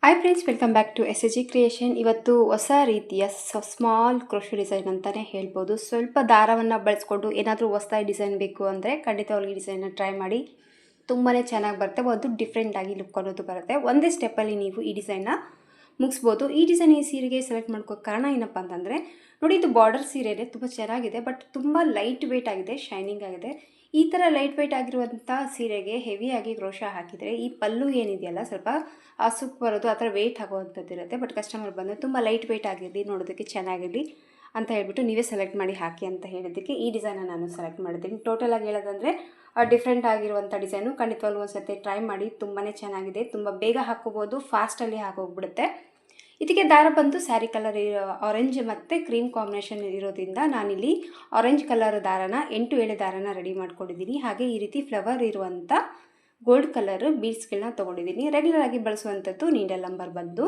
Hi friends, welcome back to S A G creation. ಇವತ್ತು ಹೊಸ ರೀತಿಯ ಸ್ಮಾಲ್ ಕ್ರೋಶೆ ಡಿಸೈನ್ ಅಂತಲೇ ಹೇಳ್ಬೋದು. ಸ್ವಲ್ಪ ದಾರವನ್ನು ಬಳಸ್ಕೊಂಡು ಏನಾದರೂ ಹೊಸದಾಗಿ ಡಿಸೈನ್ ಬೇಕು ಅಂದರೆ ಖಂಡಿತವಾಗಿ ಈ ಡಿಸೈನ್ನ ಟ್ರೈ ಮಾಡಿ. ತುಂಬಾ ಚೆನ್ನಾಗಿ ಬರುತ್ತೆ, ಒಂದು ಡಿಫ್ರೆಂಟಾಗಿ ಲುಕ್ ಅನ್ನೋದು ಬರುತ್ತೆ. ಒಂದೇ ಸ್ಟೆಪ್ಪಲ್ಲಿ ನೀವು ಈ ಡಿಸೈನ್ನ ಮುಗಿಸ್ಬೋದು. ಈ ಡಿಸೈನ್ ಈ ಸೀರೆಗೆ ಸೆಲೆಕ್ಟ್ ಮಾಡ್ಕೋ ಕಾರಣ ಏನಪ್ಪ ಅಂತಂದರೆ, ನೋಡಿ ಇದು ಬಾರ್ಡರ್ ಸೀರೆನೇ ತುಂಬ ಚೆನ್ನಾಗಿದೆ, ಬಟ್ ತುಂಬ ಲೈಟ್ ವೆಯ್ಟ್ ಆಗಿದೆ, ಶೈನಿಂಗ್ ಆಗಿದೆ. ಈ ಥರ ಲೈಟ್ ವೆಯ್ಟ್ ಆಗಿರುವಂಥ ಸೀರೆಗೆ ಹೆವಿಯಾಗಿ ಕ್ರೋಶ ಹಾಕಿದರೆ ಈ ಪಲ್ಲು ಏನಿದೆಯಲ್ಲ ಸ್ವಲ್ಪ ಸುಕ್ ಬರೋದು, ಆ ಥರ ವೆಯ್ಟ್ ಆಗುವಂಥದ್ದು ಇರುತ್ತೆ. ಬಟ್ ಕಸ್ಟಮರ್ ಬಂದು ತುಂಬ ಲೈಟ್ ವೆಯ್ಟ್ ಆಗಿರಲಿ, ನೋಡೋದಕ್ಕೆ ಚೆನ್ನಾಗಿರಲಿ ಅಂತ ಹೇಳ್ಬಿಟ್ಟು ನೀವೇ ಸೆಲೆಕ್ಟ್ ಮಾಡಿ ಹಾಕಿ ಅಂತ ಹೇಳಿದ್ದಕ್ಕೆ ಈ ಡಿಸೈನ ನಾನು ಸೆಲೆಕ್ಟ್ ಮಾಡಿದ್ದೀನಿ. ಟೋಟಲಾಗಿ ಹೇಳೋದಂದರೆ ಡಿಫ್ರೆಂಟ್ ಆಗಿರುವಂಥ ಡಿಸೈನು. ಖಂಡಿತವಾಗ್ಲೂ ಒಂದು ಸತಿ ಟ್ರೈ ಮಾಡಿ, ತುಂಬಾ ಚೆನ್ನಾಗಿದೆ. ತುಂಬ ಬೇಗ ಹಾಕೋಬೋದು, ಫಾಸ್ಟಲ್ಲಿ ಹಾಕೋಗ್ಬಿಡುತ್ತೆ. ಇದಕ್ಕೆ ದಾರ ಬಂದು ಸ್ಯಾರಿ ಕಲರ್ ಆರೆಂಜ್ ಮತ್ತು ಕ್ರೀಮ್ ಕಾಂಬಿನೇಷನ್ ಇರೋದ್ರಿಂದ ನಾನಿಲ್ಲಿ ಆರೆಂಜ್ ಕಲರ್ ದಾರನ 8 ಎಳೆ ದಾರನ ರೆಡಿ ಮಾಡ್ಕೊಂಡಿದ್ದೀನಿ. ಹಾಗೆ ಈ ರೀತಿ ಫ್ಲವರ್ ಇರುವಂಥ ಗೋಲ್ಡ್ ಕಲರ್ ಬೀಡ್ಸ್ಗಳನ್ನ ತೊಗೊಂಡಿದ್ದೀನಿ. ರೆಗ್ಯುಲರ್ ಆಗಿ ಬಳಸುವಂಥದ್ದು ನೀಡಲ್ ನಂಬರ್ ಬಂದು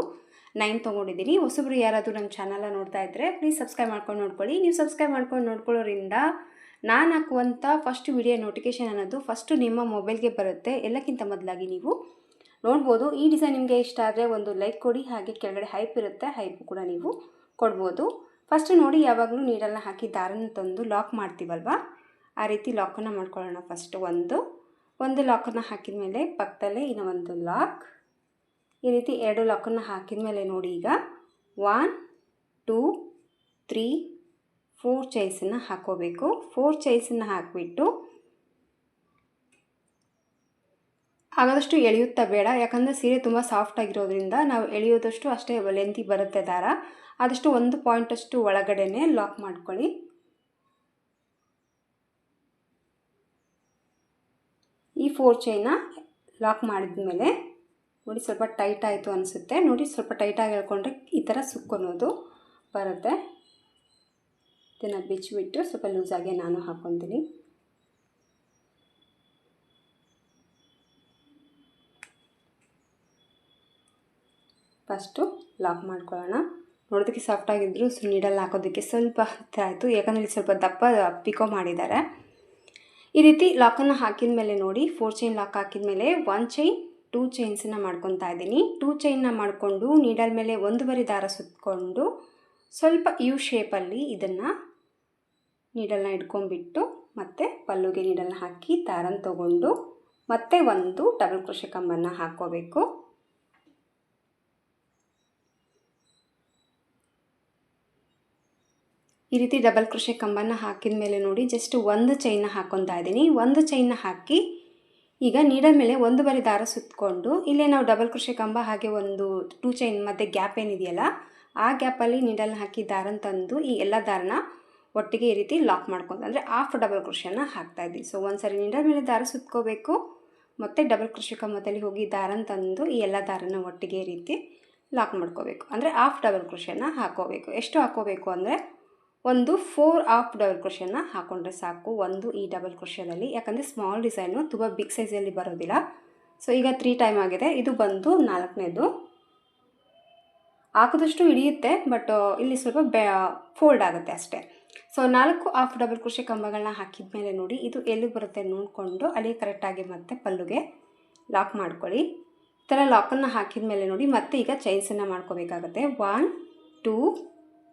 9 ತೊಗೊಂಡಿದ್ದೀನಿ. ಹೊಸಬ್ರು ಯಾರಾದರೂ ನಮ್ಮ ಚಾನಲ್ನ ನೋಡ್ತಾ ಇದ್ದರೆ ಪ್ಲೀಸ್ ಸಬ್ಸ್ಕ್ರೈಬ್ ಮಾಡ್ಕೊಂಡು ನೋಡ್ಕೊಳ್ಳಿ. ನೀವು ಸಬ್ಸ್ಕ್ರೈಬ್ ಮಾಡ್ಕೊಂಡು ನೋಡ್ಕೊಳ್ಳೋದ್ರಿಂದ ನಾನು ಹಾಕುವಂಥ ಫಸ್ಟ್ ವಿಡಿಯೋ ನೋಟಿಫಿಕೇಷನ್ ಅನ್ನೋದು ಫಸ್ಟು ನಿಮ್ಮ ಮೊಬೈಲ್ಗೆ ಬರುತ್ತೆ. ಎಲ್ಲಕ್ಕಿಂತ ಮೊದಲಾಗಿ ನೀವು ನೋಡ್ಬೋದು. ಈ ಡಿಸೈನ್ ನಿಮಗೆ ಇಷ್ಟ ಆದರೆ ಒಂದು ಲೈಕ್ ಕೊಡಿ. ಹಾಗೆ ಕೆಳಗಡೆ ಹೈಪ್ ಇರುತ್ತೆ, ಹೈಪ್ ಕೂಡ ನೀವು ಕೊಡ್ಬೋದು. ಫಸ್ಟು ನೋಡಿ, ಯಾವಾಗಲೂ ನೀಡಲ್ನ ಹಾಕಿ ದಾರನ ತಂದು ಲಾಕ್ ಮಾಡ್ತೀವಲ್ವ, ಆ ರೀತಿ ಲಾಕನ್ನು ಮಾಡ್ಕೊಳ್ಳೋಣ. ಫಸ್ಟು ಒಂದು ಲಾಕನ್ನು ಹಾಕಿದ ಮೇಲೆ ಪಕ್ಕದಲ್ಲೇ ಇನ್ನೂ ಒಂದು ಲಾಕ್, ಈ ರೀತಿ 2 ಲಾಕನ್ನು ಹಾಕಿದ ಮೇಲೆ ನೋಡಿ, ಈಗ 1 2 3 4 ಚೈನ್ಸನ್ನು ಹಾಕೋಬೇಕು. 4 ಚೈನ್ಸನ್ನು ಹಾಕಿಬಿಟ್ಟು ಆಗೋದಷ್ಟು ಎಳೆಯುತ್ತಾ ಬೇಡ, ಯಾಕಂದರೆ ಸೀರೆ ತುಂಬ ಸಾಫ್ಟ್ ಆಗಿರೋದ್ರಿಂದ ನಾವು ಎಳೆಯೋದಷ್ಟು ಅಷ್ಟೇ ಲೆಂತಿ ಬರುತ್ತೆ ದಾರ. ಆದಷ್ಟು 1 ಪಾಯಿಂಟಷ್ಟು ಒಳಗಡೆನೇ ಲಾಕ್ ಮಾಡ್ಕೊಳ್ಳಿ. ಈ 4 ಚೈನ್ನ ಲಾಕ್ ಮಾಡಿದ ಮೇಲೆ ನೋಡಿ, ಸ್ವಲ್ಪ ಟೈಟ್ ಆಯಿತು ಅನಿಸುತ್ತೆ. ನೋಡಿ, ಸ್ವಲ್ಪ ಟೈಟಾಗಿ ಹೇಳ್ಕೊಂಡ್ರೆ ಈ ಥರ ಸುಕ್ಕೊನ್ನೋದು ಬರುತ್ತೆ. ಇದನ್ನು ಬಿಚ್ಚಿಬಿಟ್ಟು ಸ್ವಲ್ಪ ಲೂಸಾಗಿ ನಾನು ಹಾಕ್ಕೊತೀನಿ. ಫಸ್ಟು ಲಾಕ್ ಮಾಡ್ಕೊಳ್ಳೋಣ. ನೋಡೋದಕ್ಕೆ ಸಾಫ್ಟಾಗಿದ್ದರೂ ನೀಡಲ್ಲಿ ಹಾಕೋದಕ್ಕೆ ಸ್ವಲ್ಪ ಹತ್ತಿರ ಆಯಿತು, ಯಾಕಂದರೆ ಇಲ್ಲಿ ಸ್ವಲ್ಪ ದಪ್ಪ ಪಿಕೋ ಮಾಡಿದ್ದಾರೆ. ಈ ರೀತಿ ಲಾಕನ್ನು ಹಾಕಿದ ಮೇಲೆ ನೋಡಿ, 4 ಚೈನ್ ಲಾಕ್ ಹಾಕಿದ ಮೇಲೆ 1 ಚೈನ್ 2 ಚೈನ್ಸನ್ನು ಮಾಡ್ಕೊತಾ ಇದ್ದೀನಿ. 2 ಚೈನ್ನ ಮಾಡಿಕೊಂಡು ನೀಡಲ್ ಮೇಲೆ 1 ದಾರ ಸುತ್ತಕೊಂಡು ಸ್ವಲ್ಪ ಯು ಶೇಪಲ್ಲಿ ಇದನ್ನು ನೀಡಲ್ನ ಇಟ್ಕೊಂಡ್ಬಿಟ್ಟು ಮತ್ತೆ ಪಲ್ಲುಗೆ ನೀಡಲ್ನ ಹಾಕಿ ದಾರನ ತೊಗೊಂಡು ಮತ್ತೆ ಒಂದು ಡಬಲ್ ಕ್ರೋಶೆ ಕಂಬನ್ನು ಹಾಕ್ಕೋಬೇಕು. ಈ ರೀತಿ ಡಬಲ್ ಕ್ರೋಶೆ ಕಂಬನ ಹಾಕಿದ ಮೇಲೆ ನೋಡಿ, ಜಸ್ಟ್ 1 ಚೈನ್ನ ಹಾಕ್ಕೊತಾ ಇದ್ದೀನಿ. 1 ಚೈನ್ನ ಹಾಕಿ ಈಗ ನೀಡಲ್ ಮೇಲೆ 1 ದಾರ ಸುತ್ತಕೊಂಡು ಇಲ್ಲೇ ನಾವು ಡಬಲ್ ಕ್ರೋಶೆ ಕಂಬ ಹಾಗೆ ಒಂದು 2 ಚೈನ್ ಮತ್ತು ಗ್ಯಾಪ್ ಏನಿದೆಯಲ್ಲ, ಆ ಗ್ಯಾಪಲ್ಲಿ ನೀಡಲ್ನ ಹಾಕಿ ದಾರನ ತಂದು ಈ ಎಲ್ಲ ದಾರನ ಒಟ್ಟಿಗೆ ಈ ರೀತಿ ಲಾಕ್ ಮಾಡ್ಕೊಂಡು, ಅಂದರೆ ಹಾಫ್ ಡಬಲ್ ಕ್ರೋಶೆನ ಹಾಕ್ತಾಯಿದ್ವಿ. ಸೊ ಒಂದು ಸರಿ ನೀಡಲ್ ಮೇಲೆ ದಾರ ಸುತ್ಕೋಬೇಕು, ಮತ್ತು ಡಬಲ್ ಕ್ರೋಶೆ ಕಂಬದಲ್ಲಿ ಹೋಗಿ ದಾರನ ತಂದು ಈ ಎಲ್ಲ ದಾರನ ಒಟ್ಟಿಗೆ ಈ ರೀತಿ ಲಾಕ್ ಮಾಡ್ಕೋಬೇಕು. ಅಂದರೆ ಹಾಫ್ ಡಬಲ್ ಕ್ರೋಶೆನ ಹಾಕೋಬೇಕು. ಎಷ್ಟು ಹಾಕೋಬೇಕು ಅಂದರೆ ಒಂದು 4 ಹಾಫ್ ಡಬಲ್ ಕ್ರೋಶೆನ ಹಾಕ್ಕೊಂಡ್ರೆ ಸಾಕು ಒಂದು ಈ ಡಬಲ್ ಕ್ರೋಶೆದಲ್ಲಿ, ಯಾಕಂದರೆ ಸ್ಮಾಲ್ ಡಿಸೈನು ತುಂಬ ಬಿಗ್ ಸೈಜಲ್ಲಿ ಬರೋದಿಲ್ಲ. ಸೊ ಈಗ 3 ಟೈಮ್ ಆಗಿದೆ. ಇದು ಬಂದು 4ನೇದು. ಹಾಕೋದಷ್ಟು ಹಿಡಿಯುತ್ತೆ, ಬಟ್ ಇಲ್ಲಿ ಸ್ವಲ್ಪ ಫೋಲ್ಡ್ ಆಗುತ್ತೆ ಅಷ್ಟೇ. ಸೊ 4 ಹಾಫ್ ಡಬಲ್ ಕ್ರೋಶೆ ಕಂಬಗಳನ್ನ ಹಾಕಿದ ಮೇಲೆ ನೋಡಿ, ಇದು ಎಲ್ಲಿ ಬರುತ್ತೆ ನೋಡಿಕೊಂಡು ಅಲ್ಲಿ ಕರೆಕ್ಟಾಗಿ ಮತ್ತೆ ಪಲ್ಲುಗೆ ಲಾಕ್ ಮಾಡ್ಕೊಳ್ಳಿ. ಈ ಥರ ಲಾಕನ್ನು ಹಾಕಿದ ಮೇಲೆ ನೋಡಿ, ಮತ್ತೆ ಈಗ ಚೈನ್ಸನ್ನು ಮಾಡ್ಕೋಬೇಕಾಗತ್ತೆ. 1 2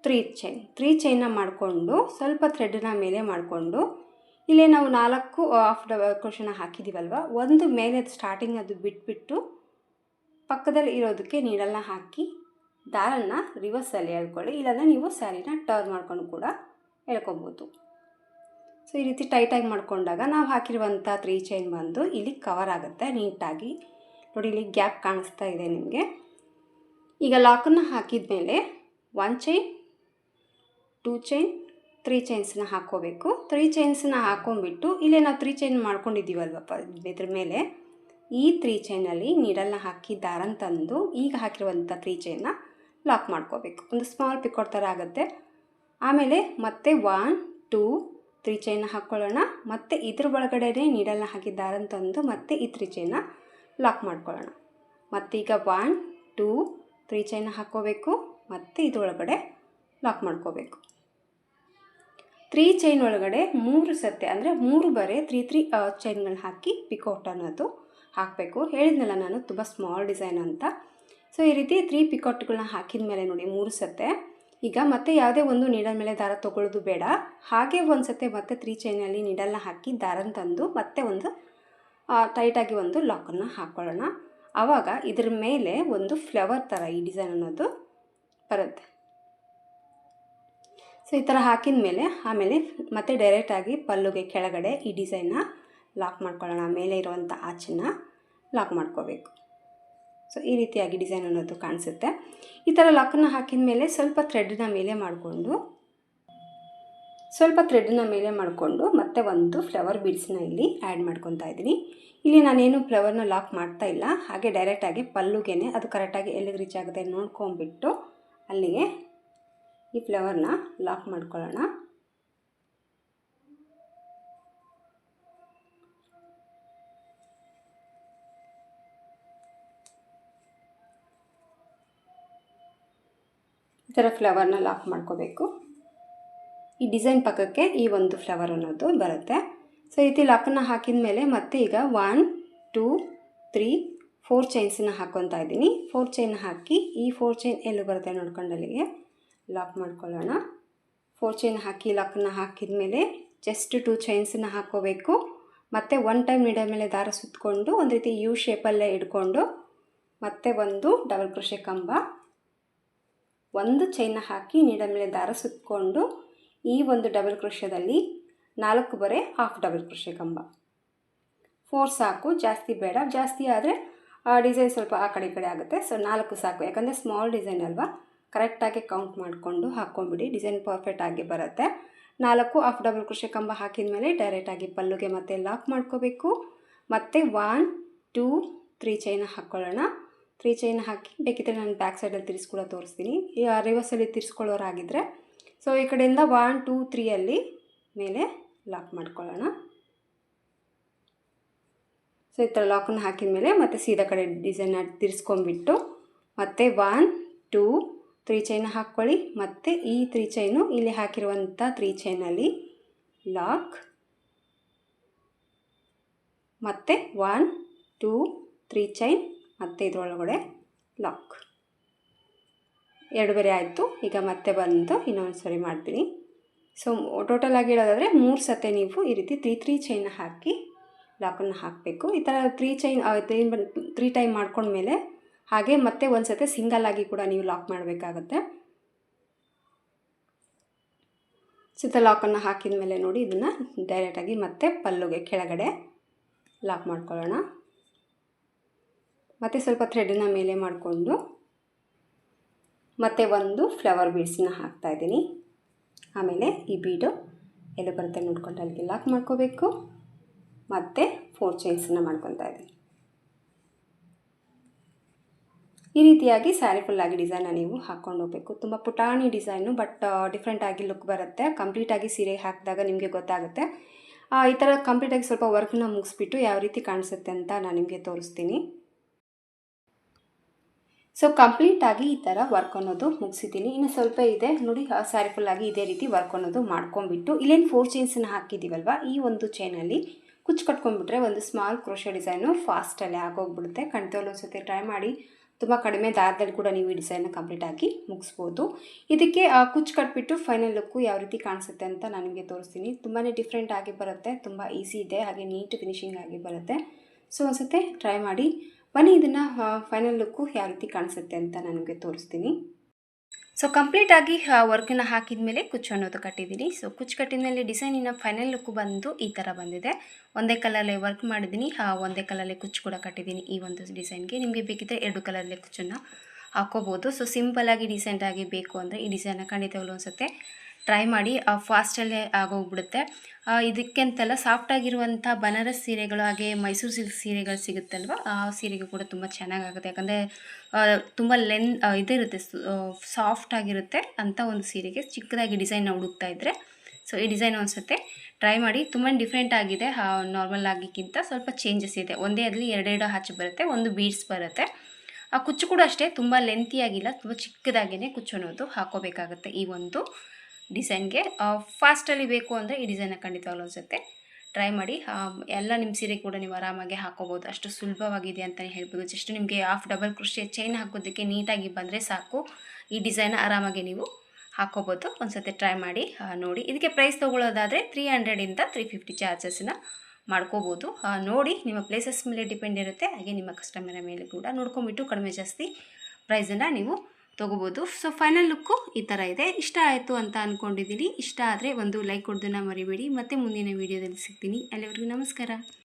3 ಚೈನ್ನ ಮಾಡಿಕೊಂಡು ಸ್ವಲ್ಪ ಥ್ರೆಡ್ನ ಮೇಲೆ ಮಾಡಿಕೊಂಡು ಇಲ್ಲೇ ನಾವು 4 ಹಾಫ್ ಡಬಲ್ ಕ್ರೋಶೆನ ಹಾಕಿದ್ದೀವಲ್ವ, ಒಂದು ಮೇಲೆ ಸ್ಟಾರ್ಟಿಂಗ್ ಅದು ಬಿಟ್ಬಿಟ್ಟು ಪಕ್ಕದಲ್ಲಿ ಇರೋದಕ್ಕೆ ನೀಡಲ್ನ ಹಾಕಿ ದಾರನ ರಿವರ್ಸಲ್ಲಿ ಎಳ್ಕೊಳ್ಳಿ. ಇಲ್ಲಾಂದರೆ ನೀವು ಸ್ಯಾರಿನ ಟರ್ನ್ ಮಾಡ್ಕೊಂಡು ಕೂಡ ಎಳ್ಕೊಬೋದು. ಸೊ ಈ ರೀತಿ ಟೈಟಾಗಿ ಮಾಡ್ಕೊಂಡಾಗ ನಾವು ಹಾಕಿರುವಂಥ 3 ಚೈನ್ ಬಂದು ಇಲ್ಲಿ ಕವರ್ ಆಗುತ್ತೆ ನೀಟಾಗಿ. ನೋಡಿ, ಇಲ್ಲಿ ಗ್ಯಾಪ್ ಕಾಣಿಸ್ತಾ ಇದೆ ನಿಮಗೆ. ಈಗ ಲಾಕನ್ನು ಹಾಕಿದ ಮೇಲೆ 1 ಚೈನ್ 2 ಚೈನ್ 3 ಚೈನ್ಸನ್ನ ಹಾಕ್ಕೋಬೇಕು. 3 ಚೈನ್ಸನ್ನ ಹಾಕ್ಕೊಂಡ್ಬಿಟ್ಟು ಇಲ್ಲೇ ನಾವು 3 ಚೈನ್ ಮಾಡ್ಕೊಂಡಿದ್ದೀವಲ್ವಪ್ಪ ಇದ್ರ ಮೇಲೆ, ಈ 3 ಚೈನಲ್ಲಿ ನೀಡಲ್ನ ಹಾಕಿ ದಾರನ ತಂದು ಈಗ ಹಾಕಿರುವಂಥ 3 ಚೈನ್ನ ಲಾಕ್ ಮಾಡ್ಕೋಬೇಕು. ಒಂದು ಸ್ಮಾಲ್ ಪಿಕೋಟ್ ಥರ ಆಗುತ್ತೆ. ಆಮೇಲೆ ಮತ್ತೆ 1 2 3 ಚೈನ್ನ ಹಾಕ್ಕೊಳ್ಳೋಣ. ಮತ್ತು ಇದ್ರ ಒಳಗಡೆ ನೀಡಲ್ನ ಹಾಕಿ ದಾರನ ತಂದು ಮತ್ತೆ ಈ 3 ಚೈನ್ನ ಲಾಕ್ ಮಾಡ್ಕೊಳ್ಳೋಣ. ಮತ್ತೀಗ 1 2 3 ಚೈನ್ನ ಹಾಕ್ಕೋಬೇಕು, ಮತ್ತು ಇದ್ರೊಳಗಡೆ ಲಾಕ್ ಮಾಡ್ಕೋಬೇಕು. 3 ಚೈನ್ ಒಳಗಡೆ 3 ಸತಿ ಅಂದರೆ 3 ಬರೆ 3 ಚೈನ್ಗಳು ಹಾಕಿ ಪಿಕೋಟ್ ಅನ್ನೋದು ಹಾಕಬೇಕು. ಹೇಳಿದ್ನಲ್ಲ ನಾನು ತುಂಬ ಸ್ಮಾಲ್ ಡಿಸೈನ್ ಅಂತ. ಸೊ ಈ ರೀತಿ 3 ಪಿಕಾಟ್ಗಳನ್ನ ಹಾಕಿದ ಮೇಲೆ ನೋಡಿ 3 ಸತೆ ಈಗ ಮತ್ತೆ ಯಾವುದೇ ಒಂದು ನೀಡಲ್ ಮೇಲೆ ದಾರ ತೊಗೊಳ್ಳೋದು ಬೇಡ. ಹಾಗೆ ಒಂದು ಸತೆ ಮತ್ತೆ 3 ಚೈನಲ್ಲಿ ನೀಡಲ್ನ ಹಾಕಿ ದಾರನ ತಂದು ಮತ್ತೆ ಒಂದು ಟೈಟಾಗಿ ಒಂದು ಲಾಕನ್ನು ಹಾಕ್ಕೊಳ್ಳೋಣ. ಆವಾಗ ಇದ್ರ ಮೇಲೆ ಒಂದು ಫ್ಲವರ್ ಥರ ಈ ಡಿಸೈನ್ ಅನ್ನೋದು ಬರುತ್ತೆ. ಸೊ ಈ ಥರ ಹಾಕಿದ ಮೇಲೆ ಆಮೇಲೆ ಮತ್ತೆ ಡೈರೆಕ್ಟಾಗಿ ಪಲ್ಲುಗೆ ಕೆಳಗಡೆ ಈ ಡಿಸೈನ್ನ ಲಾಕ್ ಮಾಡ್ಕೊಳ್ಳೋಣ. ಮೇಲೆ ಇರುವಂಥ ಆಚನ್ನು ಲಾಕ್ ಮಾಡ್ಕೋಬೇಕು. ಸೊ ಈ ರೀತಿಯಾಗಿ ಡಿಸೈನ್ ಅನ್ನೋದು ಕಾಣಿಸುತ್ತೆ. ಈ ಥರ ಲಾಕನ್ನು ಹಾಕಿದ ಮೇಲೆ ಸ್ವಲ್ಪ ಥ್ರೆಡ್ನ ಮೇಲೆ ಮಾಡಿಕೊಂಡು ಮತ್ತೆ ಒಂದು ಫ್ಲವರ್ ಬೀಡ್ಸ್ನ ಇಲ್ಲಿ ಆ್ಯಡ್ ಮಾಡ್ಕೊತಾ ಇದ್ದೀನಿ. ಇಲ್ಲಿ ನಾನೇನು ಫ್ಲವರ್ನ ಲಾಕ್ ಮಾಡ್ತಾ ಇಲ್ಲ, ಹಾಗೆ ಡೈರೆಕ್ಟಾಗಿ ಪಲ್ಲುಗೆನೆ ಅದು ಕರೆಕ್ಟಾಗಿ ಎಲ್ಲಿಗೆ ರೀಚ್ ಆಗುತ್ತೆ ನೋಡ್ಕೊಂಬಿಟ್ಟು ಅಲ್ಲಿಗೆ ಈ ಫ್ಲವರ್ನ ಲಾಕ್ ಮಾಡ್ಕೊಳ್ಳೋಣ. ಈ ಥರ ಫ್ಲವರ್ನ ಲಾಕ್ ಮಾಡ್ಕೋಬೇಕು. ಈ ಡಿಸೈನ್ ಪಕ್ಕಕ್ಕೆ ಈ ಒಂದು ಫ್ಲವರ್ ಅನ್ನೋದು ಬರುತ್ತೆ. ಸೊ ಈ ರೀತಿ ಲಾಕನ್ನು ಹಾಕಿದ ಮೇಲೆ ಮತ್ತೆ ಈಗ 1 2 3 4 ಚೈನ್ಸನ್ನ ಹಾಕ್ಕೊತಾ ಇದ್ದೀನಿ. 4 ಚೈನ್ ಹಾಕಿ ಈ 4 ಚೈನ್ ಎಲ್ಲೂ ಬರುತ್ತೆ ನೋಡ್ಕೊಂಡು ಅಲ್ಲಿಗೆ ಲಾಕ್ ಮಾಡ್ಕೊಳ್ಳೋಣ. 4 ಚೈನ್ ಹಾಕಿ ಲಾಕನ್ನು ಹಾಕಿದ ಮೇಲೆ ಜಸ್ಟ್ 2 ಚೈನ್ಸನ್ನ ಹಾಕ್ಕೋಬೇಕು. ಮತ್ತು 1 ಟೈಮ್ ನೀಡಲ್ ಮೇಲೆ ದಾರ ಸುತ್ತಕೊಂಡು ಒಂದು ರೀತಿ ಯು ಶೇಪಲ್ಲೇ ಇಟ್ಕೊಂಡು ಮತ್ತೆ ಒಂದು ಡಬಲ್ ಕ್ರೋಶೆ ಕಂಬ, ಒಂದು ಚೈನ್ನ ಹಾಕಿ ನೀಡಲ್ ಮೇಲೆ ದಾರ ಸುತ್ತಕೊಂಡು ಈ ಒಂದು ಡಬಲ್ ಕ್ರೋಶದಲ್ಲಿ 4 ಬರೆ ಹಾಫ್ ಡಬಲ್ ಕ್ರೋಶೆ ಕಂಬ. 4 ಸಾಕು, ಜಾಸ್ತಿ ಬೇಡ. ಜಾಸ್ತಿ ಆದರೆ ಡಿಸೈನ್ ಸ್ವಲ್ಪ ಆ ಕಡೆ ಈ ಕಡೆ ಆಗುತ್ತೆ. ಸೊ 4 ಸಾಕು, ಯಾಕಂದರೆ ಸ್ಮಾಲ್ ಡಿಸೈನ್ ಅಲ್ವಾ. ಕರೆಕ್ಟಾಗಿ ಕೌಂಟ್ ಮಾಡಿಕೊಂಡು ಹಾಕ್ಕೊಂಬಿಡಿ, ಡಿಸೈನ್ ಪರ್ಫೆಕ್ಟಾಗಿ ಬರುತ್ತೆ. 4 ಹಾಫ್ ಡಬಲ್ ಕ್ರೋಶೆ ಕಂಬ ಹಾಕಿದ ಮೇಲೆ ಡೈರೆಕ್ಟಾಗಿ ಪಲ್ಲುಗೆ ಮತ್ತೆ ಲಾಕ್ ಮಾಡ್ಕೋಬೇಕು. ಮತ್ತು 1 2 3 ಚೈನ ಹಾಕ್ಕೊಳ್ಳೋಣ. 3 ಚೈನ್ ಹಾಕಿ ಬೇಕಿದ್ದರೆ ನಾನು ಬ್ಯಾಕ್ ಸೈಡಲ್ಲಿ ತಿರ್ಸ್ಕೊಳ ತೋರಿಸ್ತೀನಿ. ರಿವರ್ಸಲ್ಲಿ ತಿರ್ಸ್ಕೊಳ್ಳೋರಾಗಿದ್ದರೆ ಸೊ ಈ ಕಡೆಯಿಂದ 1 2 3 ಅಲ್ಲಿ ಮೇಲೆ ಲಾಕ್ ಮಾಡ್ಕೊಳ್ಳೋಣ. ಸೊ ಈ ಥರ ಲಾಕನ್ನು ಹಾಕಿದ ಮೇಲೆ ಮತ್ತೆ ಸೀದಾ ಕಡೆ ಡಿಸೈನ್ನ ತಿರ್ಸ್ಕೊಂಡ್ಬಿಟ್ಟು ಮತ್ತೆ 1 2 3 ಚೈನ ಹಾಕ್ಕೊಳ್ಳಿ. ಮತ್ತು ಈ 3 ಚೈನು ಇಲ್ಲಿ ಹಾಕಿರುವಂಥ 3 ಚೈನಲ್ಲಿ ಲಾಕ್, ಮತ್ತು 1 2 3 ಚೈನ್ ಮತ್ತು ಇದರೊಳಗಡೆ ಲಾಕ್. 2 ಬೇರೆ ಆಯಿತು. ಈಗ ಮತ್ತೆ ಬಂದು ಇನ್ನೊಂದು ಸರಿ ಮಾಡ್ತೀನಿ. ಸೊ ಟೋಟಲಾಗಿ ಹೇಳೋದಾದರೆ 3 ಸತೆ ನೀವು ಈ ರೀತಿ 3 ಚೈನ ಹಾಕಿ ಲಾಕನ್ನು ಹಾಕಬೇಕು. ಈ ಥರ 3 ಟೈಮ್ ಮಾಡ್ಕೊಂಡ್ಮೇಲೆ ಹಾಗೆ ಮತ್ತೆ ಒಂದು ಸತೆ ಸಿಂಗಲ್ಲಾಗಿ ಕೂಡ ನೀವು ಲಾಕ್ ಮಾಡಬೇಕಾಗತ್ತೆ. ಸುತ್ತ ಲಾಕನ್ನು ಹಾಕಿದ ಮೇಲೆ ನೋಡಿ ಇದನ್ನು ಡೈರೆಕ್ಟಾಗಿ ಮತ್ತೆ ಪಲ್ಲುಗೆ ಕೆಳಗಡೆ ಲಾಕ್ ಮಾಡ್ಕೊಳ್ಳೋಣ. ಮತ್ತು ಸ್ವಲ್ಪ ಥ್ರೆಡನ್ನ ಮೇಲೆ ಮಾಡಿಕೊಂಡು ಮತ್ತೆ ಒಂದು ಫ್ಲವರ್ ಬೀಡ್ಸನ್ನ ಹಾಕ್ತಾಯಿದ್ದೀನಿ. ಆಮೇಲೆ ಈ ಬೀಡು ಎಲ್ಲ ಬರುತ್ತೆ ನೋಡ್ಕೊಂಡು ಅಲ್ಲಿಗೆ ಲಾಕ್ ಮಾಡ್ಕೋಬೇಕು. ಮತ್ತು 4 ಚೈನ್ಸನ್ನು ಮಾಡ್ಕೊತಾ ಇದ್ದೀನಿ. ಈ ರೀತಿಯಾಗಿ ಸ್ಯಾರಿ ಫುಲ್ಲಾಗಿ ಡಿಸೈನ್ನ ನೀವು ಹಾಕ್ಕೊಂಡು ಹೋಗಬೇಕು. ತುಂಬ ಪುಟಾಣಿ ಡಿಸೈನು, ಬಟ್ ಡಿಫ್ರೆಂಟಾಗಿ ಲುಕ್ ಬರುತ್ತೆ. ಕಂಪ್ಲೀಟಾಗಿ ಸೀರೆ ಹಾಕಿದಾಗ ನಿಮಗೆ ಗೊತ್ತಾಗುತ್ತೆ. ಈ ಥರ ಕಂಪ್ಲೀಟಾಗಿ ಸ್ವಲ್ಪ ವರ್ಕ್ನ ಮುಗಿಸ್ಬಿಟ್ಟು ಯಾವ ರೀತಿ ಕಾಣಿಸುತ್ತೆ ಅಂತ ನಾನು ನಿಮಗೆ ತೋರಿಸ್ತೀನಿ. ಸೊ ಕಂಪ್ಲೀಟಾಗಿ ಈ ಥರ ವರ್ಕ್ ಅನ್ನೋದು ಮುಗಿಸಿದ್ದೀನಿ. ಇನ್ನು ಸ್ವಲ್ಪ ಇದೆ ನೋಡಿ, ಸ್ಯಾರಿ ಫುಲ್ಲಾಗಿ ಇದೇ ರೀತಿ ವರ್ಕ್ ಅನ್ನೋದು ಮಾಡ್ಕೊಂಡ್ಬಿಟ್ಟು ಇಲ್ಲೇನು 4 ಚೈನ್ಸನ್ನು ಹಾಕಿದ್ದೀವಲ್ವ, ಈ ಒಂದು ಚೈನಲ್ಲಿ ಕುಚ್ಚು ಕಟ್ಕೊಂಡ್ಬಿಟ್ರೆ ಒಂದು ಸ್ಮಾಲ್ ಕ್ರೋಶೆ ಡಿಸೈನು ಫಾಸ್ಟಲ್ಲೇ ಆಗೋಗ್ಬಿಡುತ್ತೆ. ಖಂಡಿತವಾಗ್ಲೂ ಒಂದು ಸತಿ ಟ್ರೈ ಮಾಡಿ. ತುಂಬ ಕಡಿಮೆ ದಾರದಲ್ಲಿ ಕೂಡ ನೀವು ಈ ಡಿಸೈನ್ನ ಕಂಪ್ಲೀಟಾಗಿ ಮುಗಿಸ್ಬೋದು. ಇದಕ್ಕೆ ಕುಚ್ಚು ಕಟ್ಬಿಟ್ಟು ಫೈನಲ್ ಲುಕ್ಕು ಯಾವ ರೀತಿ ಕಾಣಿಸುತ್ತೆ ಅಂತ ನಾನು ನಿಮಗೆ ತೋರಿಸ್ತೀನಿ. ತುಂಬಾ ಡಿಫ್ರೆಂಟ್ ಆಗಿ ಬರುತ್ತೆ, ತುಂಬ ಈಸಿ ಇದೆ, ಹಾಗೆ ನೀಟ್ ಫಿನಿಶಿಂಗ್ ಆಗಿ ಬರುತ್ತೆ. ಸೊ ಒಂದು ಸತಿ ಟ್ರೈ ಮಾಡಿ. ಬನ್ನಿ ಇದನ್ನು ಫೈನಲ್ ಲುಕ್ಕು ಯಾವ ರೀತಿ ಕಾಣಿಸುತ್ತೆ ಅಂತ ನನಗೆ ತೋರಿಸ್ತೀನಿ. ಸೊ ಕಂಪ್ಲೀಟಾಗಿ ವರ್ಕನ್ನು ಹಾಕಿದ ಮೇಲೆ ಕುಚ್ಚು ಅನ್ನೋದು ಕಟ್ಟಿದ್ದೀನಿ. ಸೊ ಕುಚ್ಚು ಕಟ್ಟಿದ ಮೇಲೆ ಡಿಸೈನಿನ ಫೈನಲ್ ಲುಕ್ಕು ಬಂದು ಈ ಥರ ಬಂದಿದೆ. ಒಂದೇ ಕಲರಲ್ಲೇ ವರ್ಕ್ ಮಾಡಿದ್ದೀನಿ, ಒಂದೇ ಕಲರಲ್ಲೇ ಕುಚ್ಚು ಕೂಡ ಕಟ್ಟಿದ್ದೀನಿ. ಈ ಒಂದು ಡಿಸೈನ್ಗೆ ನಿಮಗೆ ಬೇಕಿದ್ದರೆ 2 ಕಲರಲ್ಲೇ ಕುಚ್ಚನ್ನು ಹಾಕೋಬೋದು. ಸೊ ಸಿಂಪಲ್ಲಾಗಿ ಡಿಸೆಂಟಾಗಿ ಬೇಕು ಅಂದರೆ ಈ ಡಿಸೈನ್ನ ಖಂಡಿತವಾಗ್ಲೂ ಅನಿಸುತ್ತೆ ಟ್ರೈ ಮಾಡಿ. ಫಾಸ್ಟಲ್ಲೇ ಆಗೋಗ್ಬಿಡುತ್ತೆ. ಇದಕ್ಕೆಂತಲ್ಲ ಸಾಫ್ಟಾಗಿರುವಂಥ ಬನಾರಸ್ ಸೀರೆಗಳು ಹಾಗೆ ಮೈಸೂರು ಸಿಲ್ಕ್ ಸೀರೆಗಳು ಸಿಗುತ್ತಲ್ವ, ಆ ಸೀರೆಗೆ ಕೂಡ ತುಂಬ ಚೆನ್ನಾಗಾಗುತ್ತೆ. ಯಾಕಂದರೆ ತುಂಬ ಇದಿರುತ್ತೆ, ಸಾಫ್ಟಾಗಿರುತ್ತೆ ಅಂಥ ಒಂದು ಸೀರೆಗೆ ಚಿಕ್ಕದಾಗಿ ಡಿಸೈನ್ನ ಹುಡುಕ್ತಾ ಇದ್ದರೆ ಸೊ ಈ ಡಿಸೈನ್ ಅನಿಸುತ್ತೆ ಟ್ರೈ ಮಾಡಿ. ತುಂಬ ಡಿಫ್ರೆಂಟ್ ಆಗಿದೆ, ನಾರ್ಮಲ್ ಆಗಿಕ್ಕಿಂತ ಸ್ವಲ್ಪ ಚೇಂಜಸ್ ಇದೆ. ಒಂದೇ ಅದರಲ್ಲಿ 2 ಹಚ್ಚು ಬರುತ್ತೆ, ಒಂದು ಬೀಡ್ಸ್ ಬರುತ್ತೆ. ಆ ಕುಚ್ಚು ಕೂಡ ಅಷ್ಟೇ ತುಂಬ ಲೆಂತಿಯಾಗಿಲ್ಲ, ತುಂಬ ಚಿಕ್ಕದಾಗಿಯೇ ಕುಚ್ಚು ಅನ್ನೋದು ಹಾಕೋಬೇಕಾಗುತ್ತೆ ಈ ಒಂದು ಡಿಸೈನ್ಗೆ. ಫಾಸ್ಟಲ್ಲಿ ಬೇಕು ಅಂದರೆ ಈ ಡಿಸೈನ್ನ ಖಂಡಿತವಾಗ್ಲೂ ಅನಿಸುತ್ತೆ ಟ್ರೈ ಮಾಡಿ. ಎಲ್ಲ ನಿಮ್ಮ ಸೀರೆ ಕೂಡ ನೀವು ಆರಾಮಾಗಿ ಹಾಕೋಬೋದು, ಅಷ್ಟು ಸುಲಭವಾಗಿದೆ ಅಂತಲೇ ಹೇಳ್ಬೋದು. ಜಸ್ಟ್ ನಿಮಗೆ ಹಾಫ್ ಡಬಲ್ ಕ್ರೋಶೆ ಚೈನ್ ಹಾಕೋದಕ್ಕೆ ನೀಟಾಗಿ ಬಂದರೆ ಸಾಕು, ಈ ಡಿಸೈನ್ ಆರಾಮಾಗಿ ನೀವು ಹಾಕೋಬೋದು. ಒಂದು ಸತಿ ಟ್ರೈ ಮಾಡಿ ನೋಡಿ. ಇದಕ್ಕೆ ಪ್ರೈಸ್ ತೊಗೊಳ್ಳೋದಾದರೆ 300ಇಂದ 350 ಚಾರ್ಜಸ್ನ ಮಾಡ್ಕೋಬೋದು. ನೋಡಿ, ನಿಮ್ಮ ಪ್ಲೇಸಸ್ ಮೇಲೆ ಡಿಪೆಂಡ್ ಇರುತ್ತೆ, ಹಾಗೆ ನಿಮ್ಮ ಕಸ್ಟಮರ್ ಮೇಲೆ ಕೂಡ ನೋಡ್ಕೊಂಬಿಟ್ಟು ಕಡಿಮೆ ಜಾಸ್ತಿ ಪ್ರೈಸನ್ನು ನೀವು ತೊಗೋಬೋದು. ಸೊ ಫೈನಲ್ ಲುಕ್ಕು ಈ ಥರ ಇದೆ. ಇಷ್ಟ ಆಯಿತು ಅಂತ ಅಂದ್ಕೊಂಡಿದ್ದೀನಿ. ಇಷ್ಟ ಆದರೆ ಒಂದು ಲೈಕ್ ಕೊಡೋದನ್ನು ಮರಿಬೇಡಿ. ಮತ್ತೆ ಮುಂದಿನ ವೀಡಿಯೋದಲ್ಲಿ ಸಿಗ್ತೀನಿ. ಅಲ್ಲಿವರೆಗೂ ನಮಸ್ಕಾರ.